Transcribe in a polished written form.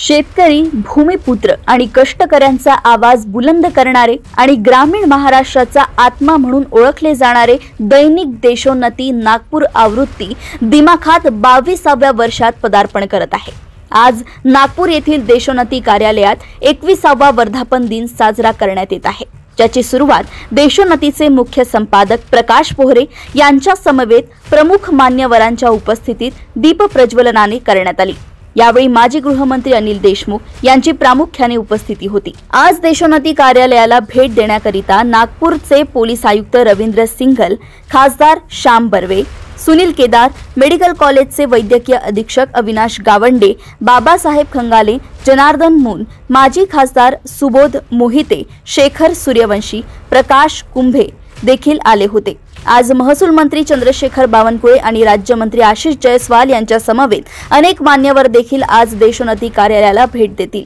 शेतकरी, भूमिपुत्र आणि कष्टकऱ्यांचा आवाज बुलंद करणारे आणि ग्रामीण महाराष्ट्राचा आत्मा म्हणून ओळखले जाणारे दैनिक देशोन्नती नागपूर आवृत्ती दिमाखात 22व्या वर्षात पदार्पण करत आहे। आज नागपूर येथील देशोन्नती कार्यालयात 21वा वर्धापन दिन साजरा करण्यात येत आहे, ज्याची सुरुवात देशोन्नतीचे मुख्य संपादक प्रकाश पोहरे यांच्या समवेत प्रमुख मान्यवरांच्या उपस्थितीत दीप प्रज्वलनाने करण्यात आली। यावेळी माजी गृहमंत्री अनिल देशमुख यांची प्रामुख्याने उपस्थिती होती। आज देशोन्नती कार्यालयाला भेट देण्याकरिता नागपूरचे पोलीस आयुक्त रवींद्र सिंघल, खासदार श्याम बर्वे, सुनील केदार, मेडिकल कॉलेजचे वैद्यकीय अधीक्षक अविनाश गावंडे, बाबासाहेब खंगाले, जनार्दन मून, माजी खासदार सुबोध मोहिते, शेखर सूर्यवंशी, प्रकाश कुंभे देखील आले होते। आज महसूल मंत्री चंद्रशेखर बावनकुळे आणि राज्यमंत्री आशिष जयस्वाल यांच्या समवेत अनेक मान्यवर देखील आज देशोन्नती कार्यालयाला भेट देतील।